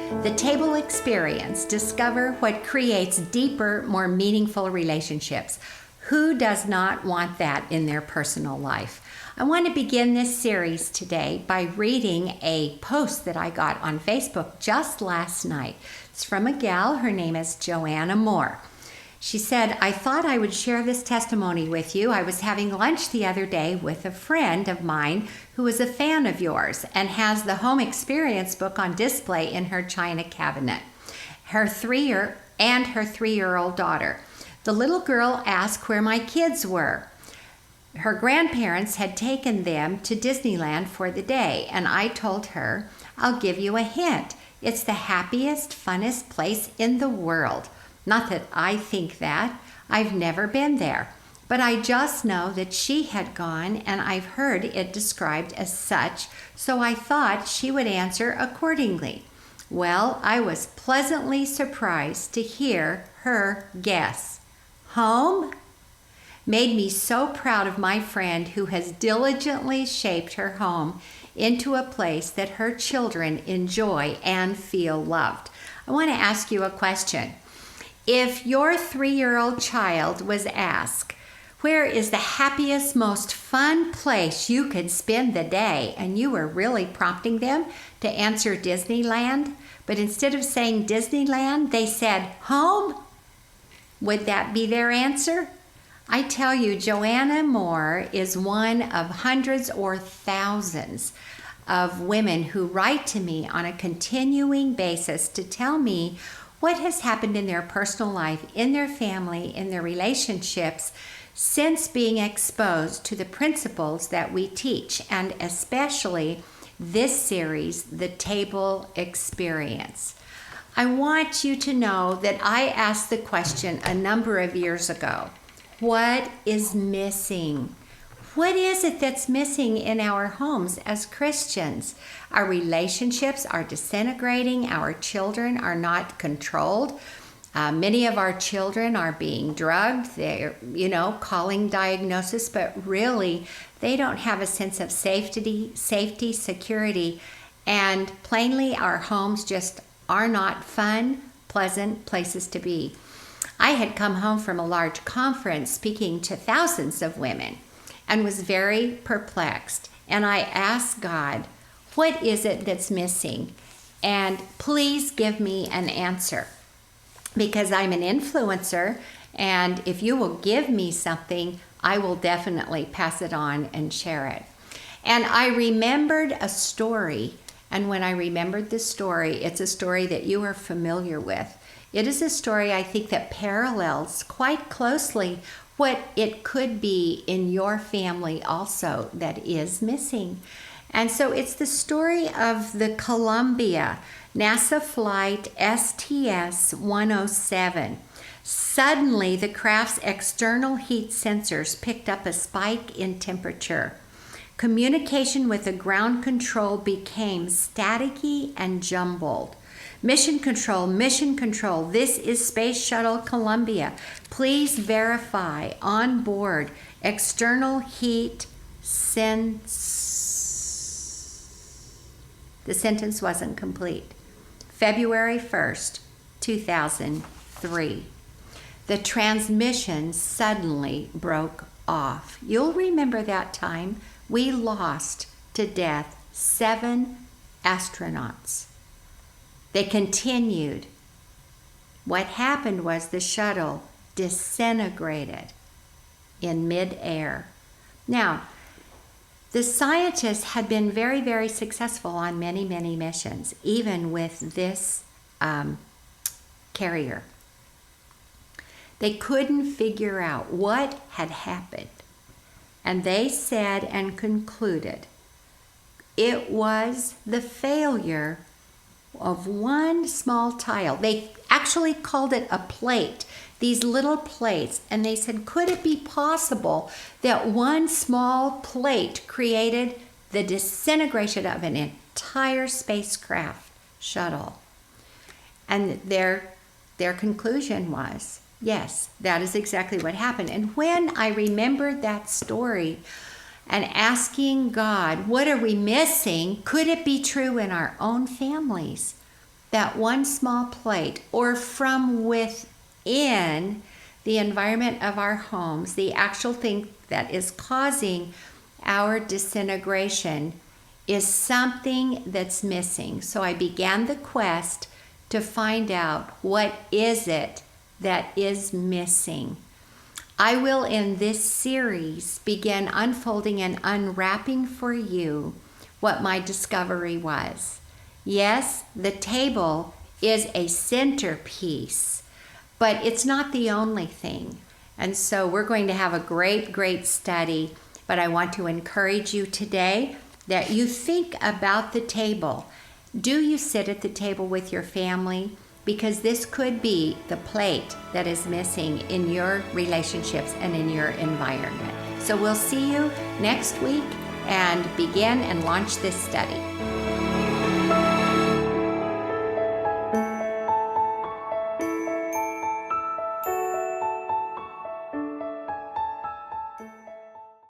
The Table Experience. Discover what creates deeper, more meaningful relationships. Who does not want that in their personal life? I want to begin this series today by reading a post that I got on Facebook just last night. It's from a gal. Her name is Joanna Moore. She said, I thought I would share this testimony with you. I was having lunch the other day with a friend of mine who is a fan of yours and has the Home Experience book on display in her china cabinet. Her 3-year-old daughter. The little girl asked where my kids were. Her grandparents had taken them to Disneyland for the day, and I told her, I'll give you a hint. It's the happiest, funnest place in the world. Not that I think that. I've never been there. But I just know that she had gone, and I've heard it described as such, so I thought she would answer accordingly. Well, I was pleasantly surprised to hear her guess. Home? Made me so proud of my friend who has diligently shaped her home into a place that her children enjoy and feel loved. I want to ask you a question. If your 3-year-old child was asked, where is the happiest, most fun place you could spend the day, and you were really prompting them to answer Disneyland, but instead of saying Disneyland, they said home, would that be their answer? I tell you, Joanna Moore is one of hundreds or thousands of women who write to me on a continuing basis to tell me what has happened in their personal life, in their family, in their relationships, since being exposed to the principles that we teach, and especially this series, The Table Experience. I want you to know that I asked the question a number of years ago. What is missing? What is it that's missing in our homes as Christians? Our relationships are disintegrating. Our children are not controlled. Many of our children are being drugged. They're, calling diagnosis, but really they don't have a sense of safety, security, and plainly our homes just are not fun, pleasant places to be. I had come home from a large conference speaking to thousands of women and was very perplexed. And I asked God, what is it that's missing? And please give me an answer, because I'm an influencer, and if you will give me something, I will definitely pass it on and share it. And I remembered a story, and when I remembered this story, it's a story that you are familiar with. It is a story I think that parallels quite closely what it could be in your family also that is missing. And so it's the story of the Columbia NASA flight STS-107. Suddenly, the craft's external heat sensors picked up a spike in temperature. Communication with the ground control became staticky and jumbled. Mission control, this is Space Shuttle Columbia. Please verify on board external heat The sentence wasn't complete. February 1st, 2003. The transmission suddenly broke off. You'll remember that time. We lost to death 7 astronauts. They continued. What happened was the shuttle disintegrated in midair. Now, the scientists had been very, very successful on many, many missions, even with this carrier. They couldn't figure out what had happened. And they said and concluded it was the failure of one small tile. They actually called it a plate, these little plates. And they said, could it be possible that one small plate created the disintegration of an entire spacecraft shuttle? And their conclusion was, yes, that is exactly what happened. And when I remembered that story and asking God, what are we missing? Could it be true in our own families? that one small plate, or from within the environment of our homes, the actual thing that is causing our disintegration is something that's missing. So I began the quest to find out what is it that is missing. I will, in this series, begin unfolding and unwrapping for you what my discovery was. Yes, the table is a centerpiece, but it's not the only thing. And so we're going to have a great study, but I want to encourage you today that you think about the table. Do you sit at the table with your family? Because this could be the plate that is missing in your relationships and in your environment. So we'll see you next week and begin and launch this study.